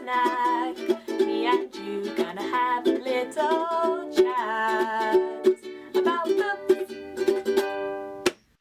snack. Me and you gonna have a little chat about books.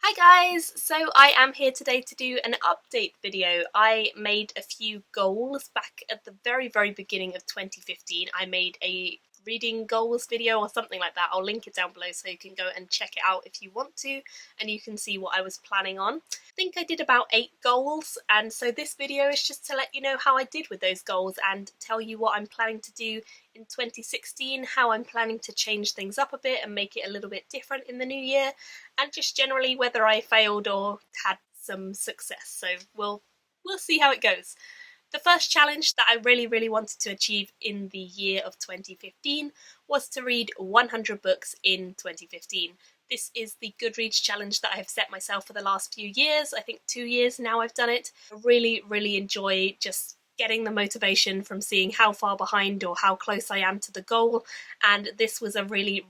Hi guys, so I am here today to do an update video. I made a few goals back at the very beginning of 2015. I made a reading goals video or something like that. I'll link it down below so you can go and check it out if you want to, and you can see what I was planning on. I think I did about 8 goals, and so this video is just to let you know how I did with those goals and tell you what I'm planning to do in 2016, how I'm planning to change things up a bit and make it a little bit different in the new year, and just generally whether I failed or had some success. So we'll see how it goes. The first challenge that I really wanted to achieve in the year of 2015 was to read 100 books in 2015. This is the Goodreads challenge that I have set myself for the last few years. I think 2 years now I've done it. I really enjoy just getting the motivation from seeing how far behind or how close I am to the goal, and this was a really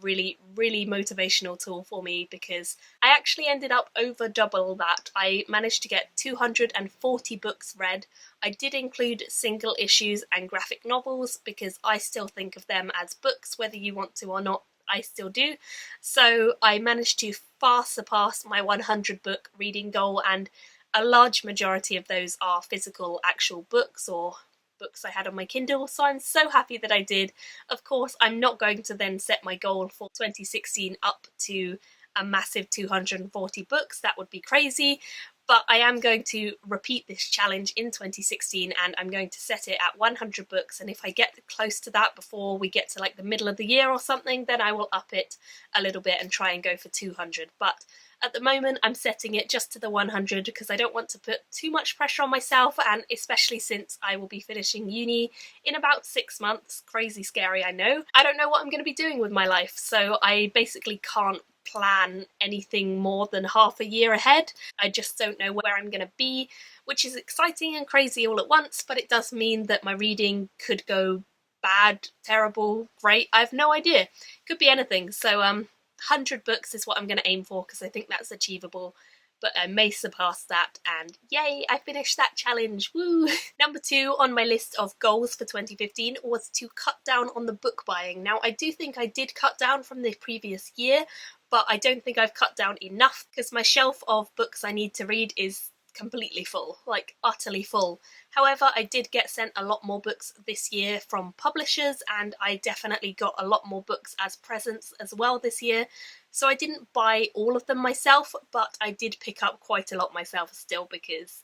motivational tool for me because I actually ended up over double that. I managed to get 240 books read. I did include single issues and graphic novels because I still think of them as books, whether you want to or not. I still do. So I managed to far surpass my 100 book reading goal, and a large majority of those are physical actual books or books I had on my Kindle, so I'm so happy that I did. Of course, I'm not going to then set my goal for 2016 up to a massive 240 books. That would be crazy. But I am going to repeat this challenge in 2016, and I'm going to set it at 100 books, and if I get close to that before we get to like the middle of the year or something, then I will up it a little bit and try and go for 200. But at the moment I'm setting it just to the 100 because I don't want to put too much pressure on myself, and especially since I will be finishing uni in about 6 months. Crazy scary, I know. I don't know what I'm going to be doing with my life, so I basically can't plan anything more than half a year ahead. I just don't know where I'm going to be, which is exciting and crazy all at once, but it does mean that my reading could go bad, terrible, great. I have no idea. Could be anything. So 100 books is what I'm going to aim for because I think that's achievable, but I may surpass that, and yay, I finished that challenge, woo! Number 2 on my list of goals for 2015 was to cut down on the book buying. Now, I do think I did cut down from the previous year, but I don't think I've cut down enough because my shelf of books I need to read is completely full, like utterly full. However, I did get sent a lot more books this year from publishers, and I definitely got a lot more books as presents as well this year. So I didn't buy all of them myself, but I did pick up quite a lot myself still because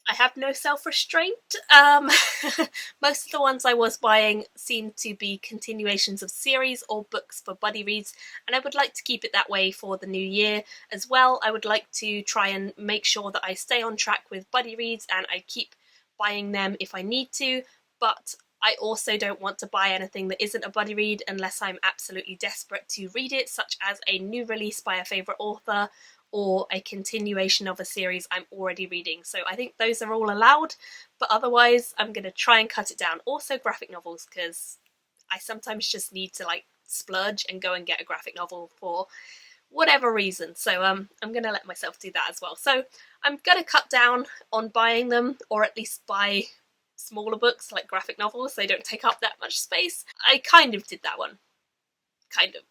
I have no self-restraint. Most of the ones I was buying seemed to be continuations of series or books for buddy reads, and I would like to keep it that way for the new year as well. I would like to try and make sure that I stay on track with buddy reads and I keep buying them if I need to, but I also don't want to buy anything that isn't a buddy read unless I'm absolutely desperate to read it, such as a new release by a favourite author or a continuation of a series I'm already reading. So I think those are all allowed, but otherwise I'm going to try and cut it down. Also graphic novels, because I sometimes just need to like splurge and go and get a graphic novel for whatever reason. So I'm going to let myself do that as well. So I'm going to cut down on buying them, or at least buy smaller books like graphic novels. They don't take up that much space. I kind of did that one. Kind of.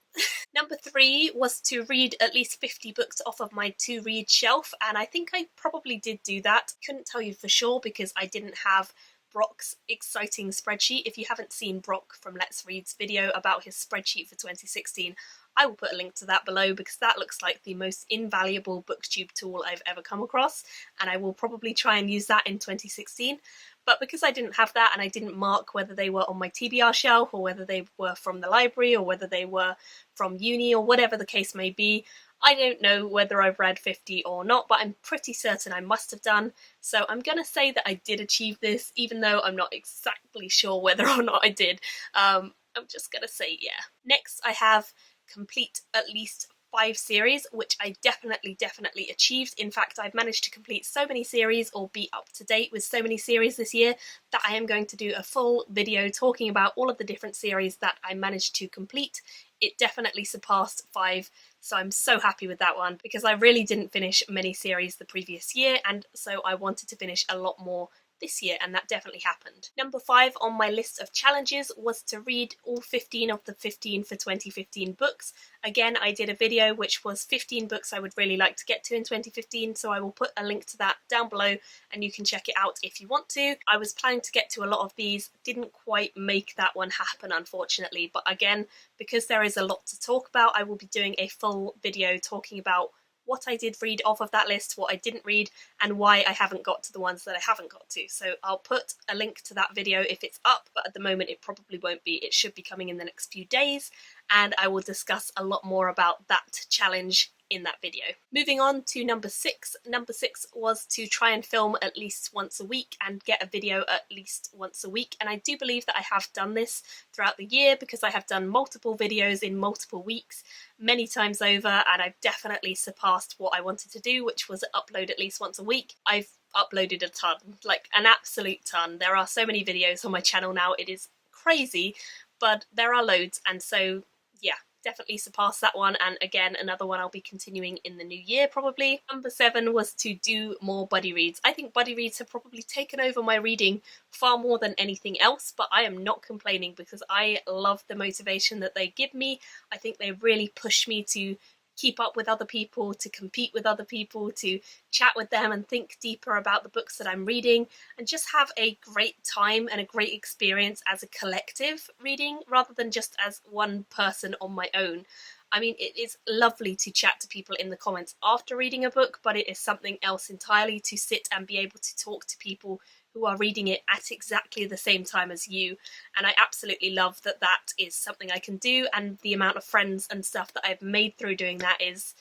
Number 3 was to read at least 50 books off of my to-read shelf, and I think I probably did do that. Couldn't tell you for sure because I didn't have Brock's exciting spreadsheet. If you haven't seen Brock from Let's Read's video about his spreadsheet for 2016, I will put a link to that below because that looks like the most invaluable booktube tool I've ever come across, and I will probably try and use that in 2016. But because I didn't have that and I didn't mark whether they were on my TBR shelf or whether they were from the library or whether they were from uni or whatever the case may be, I don't know whether I've read 50 or not, but I'm pretty certain I must have done. So I'm going to say that I did achieve this, even though I'm not exactly sure whether or not I did. I'm just going to say yeah. Next I have complete at least 5 series, which I definitely achieved. In fact, I've managed to complete so many series or be up to date with so many series this year that I am going to do a full video talking about all of the different series that I managed to complete. It definitely surpassed 5, so I'm so happy with that one because I really didn't finish many series the previous year, and so I wanted to finish a lot more this year, and that definitely happened. Number 5 on my list of challenges was to read all 15 of the 15 for 2015 books. Again, I did a video which was 15 books I would really like to get to in 2015, so I will put a link to that down below and you can check it out if you want to. I was planning to get to a lot of these, didn't quite make that one happen unfortunately, but again, because there is a lot to talk about, I will be doing a full video talking about what I did read off of that list, what I didn't read, and why I haven't got to the ones that I haven't got to. So I'll put a link to that video if it's up, but at the moment it probably won't be. It should be coming in the next few days, and I will discuss a lot more about that challenge in that video. Moving on to number 6. Number 6 was to try and film at least once a week and get a video at least once a week, and I do believe that I have done this throughout the year because I have done multiple videos in multiple weeks many times over, and I've definitely surpassed what I wanted to do, which was upload at least once a week. I've uploaded a ton, like an absolute ton. There are so many videos on my channel now, it is crazy, but there are loads, and so yeah, definitely surpassed that one, and again another one I'll be continuing in the new year probably. Number 7 was to do more buddy reads. I think buddy reads have probably taken over my reading far more than anything else, but I am not complaining because I love the motivation that they give me. I think they really push me to keep up with other people, to compete with other people, to chat with them and think deeper about the books that I'm reading, and just have a great time and a great experience as a collective reading rather than just as one person on my own. I mean, it is lovely to chat to people in the comments after reading a book, but it is something else entirely to sit and be able to talk to people who are reading it at exactly the same time as you, and I absolutely love that that is something I can do, and the amount of friends and stuff that I've made through doing that is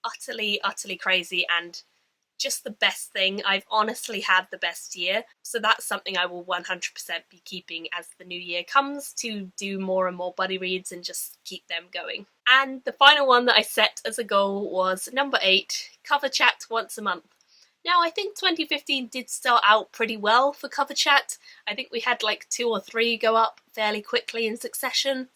utterly crazy and just the best thing. I've honestly had the best year, so that's something I will 100% be keeping as the new year comes, to do more and more buddy reads and just keep them going. And the final one that I set as a goal was number 8, cover chat once a month. Now, I think 2015 did start out pretty well for cover chat. I think we had like 2 or 3 go up fairly quickly in succession.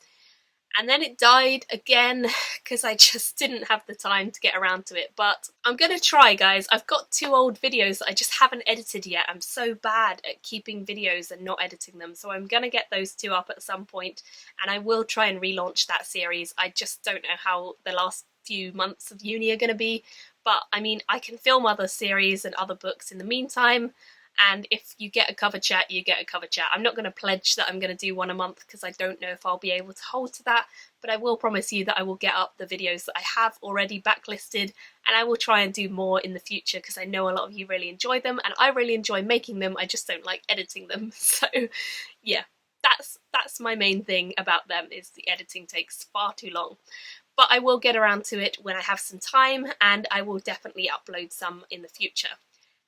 And then it died again because I just didn't have the time to get around to it. But I'm going to try, guys. I've got 2 old videos that I just haven't edited yet. I'm so bad at keeping videos and not editing them. So I'm going to get those 2 up at some point, and I will try and relaunch that series. I just don't know how the last few months of uni are going to be. But I mean, I can film other series and other books in the meantime, and if you get a cover chat, you get a cover chat. I'm not going to pledge that I'm going to do one a month because I don't know if I'll be able to hold to that, but I will promise you that I will get up the videos that I have already backlisted, and I will try and do more in the future because I know a lot of you really enjoy them, and I really enjoy making them. I just don't like editing them. So yeah, that's my main thing about them, is the editing takes far too long. But I will get around to it when I have some time, and I will definitely upload some in the future.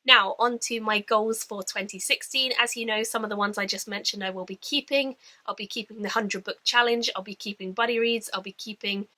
Now, on to my goals for 2016. As you know, some of the ones I just mentioned I will be keeping. I'll be keeping the 100 book challenge, I'll be keeping buddy reads, I'll be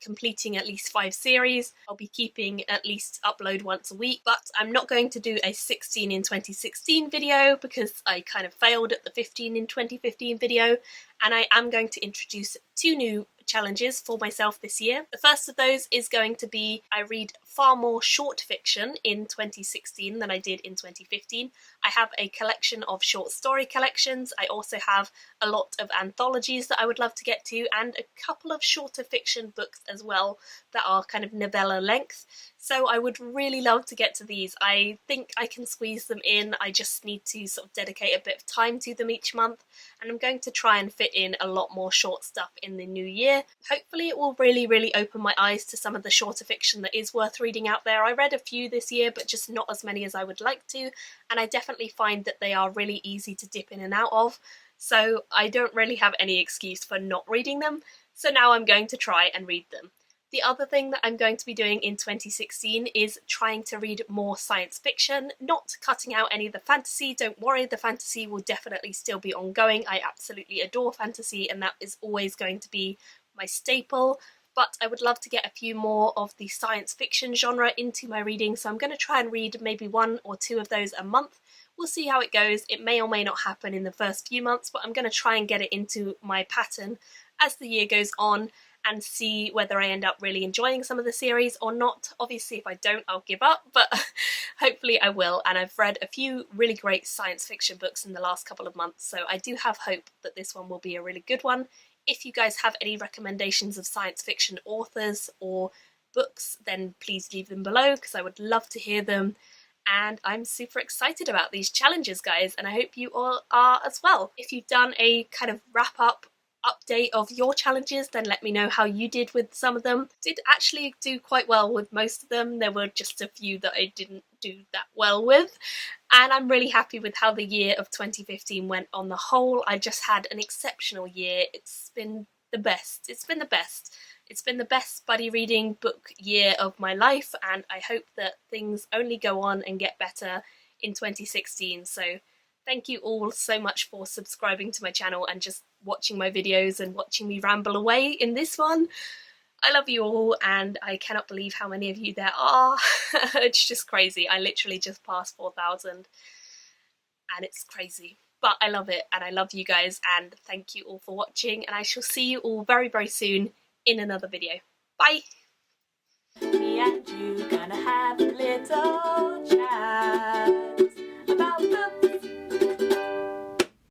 completing at least 5 series, I'll be keeping at least upload once a week, but I'm not going to do a 16 in 2016 video because I kind of failed at the 15 in 2015 video, and I am going to introduce 2 new challenges for myself this year. The first of those is going to be I read far more short fiction in 2016 than I did in 2015. I have a collection of short story collections. I also have a lot of anthologies that I would love to get to, and a couple of shorter fiction books as well that are kind of novella length. So I would really love to get to these. I think I can squeeze them in. I just need to sort of dedicate a bit of time to them each month, and I'm going to try and fit in a lot more short stuff in the new year. Hopefully it will really open my eyes to some of the shorter fiction that is worth reading out there. I read a few this year, but just not as many as I would like to, and I definitely find that they are really easy to dip in and out of, so I don't really have any excuse for not reading them, so now I'm going to try and read them. The other thing that I'm going to be doing in 2016 is trying to read more science fiction, not cutting out any of the fantasy. Don't worry, the fantasy will definitely still be ongoing. I absolutely adore fantasy, and that is always going to be my staple, but I would love to get a few more of the science fiction genre into my reading, so I'm going to try and read maybe 1 or 2 of those a month. We'll see how it goes. It may or may not happen in the first few months, but I'm going to try and get it into my pattern as the year goes on. and see whether I end up really enjoying some of the series or not. Obviously, if I don't, I'll give up, but hopefully I will. And I've read a few really great science fiction books in the last couple of months, so I do have hope that this one will be a really good one. If you guys have any recommendations of science fiction authors or books, then please leave them below, because I would love to hear them. And I'm super excited about these challenges, guys, and I hope you all are as well. If you've done a kind of wrap-up update of your challenges, then let me know how you did with some of them. Did actually do quite well with most of them. There were just a few that I didn't do that well with, and I'm really happy with how the year of 2015 went on the whole. I just had an exceptional year. It's been the best. It's been the best. It's been the best buddy reading book year of my life, and I hope that things only go on and get better in 2016. So thank you all so much for subscribing to my channel and just watching my videos and watching me ramble away in this one. I love you all, and I cannot believe how many of you there are. It's just crazy. I literally just passed 4,000 and it's crazy. But I love it, and I love you guys, and thank you all for watching, and I shall see you all very, very soon in another video. Bye! Me and you gonna have a little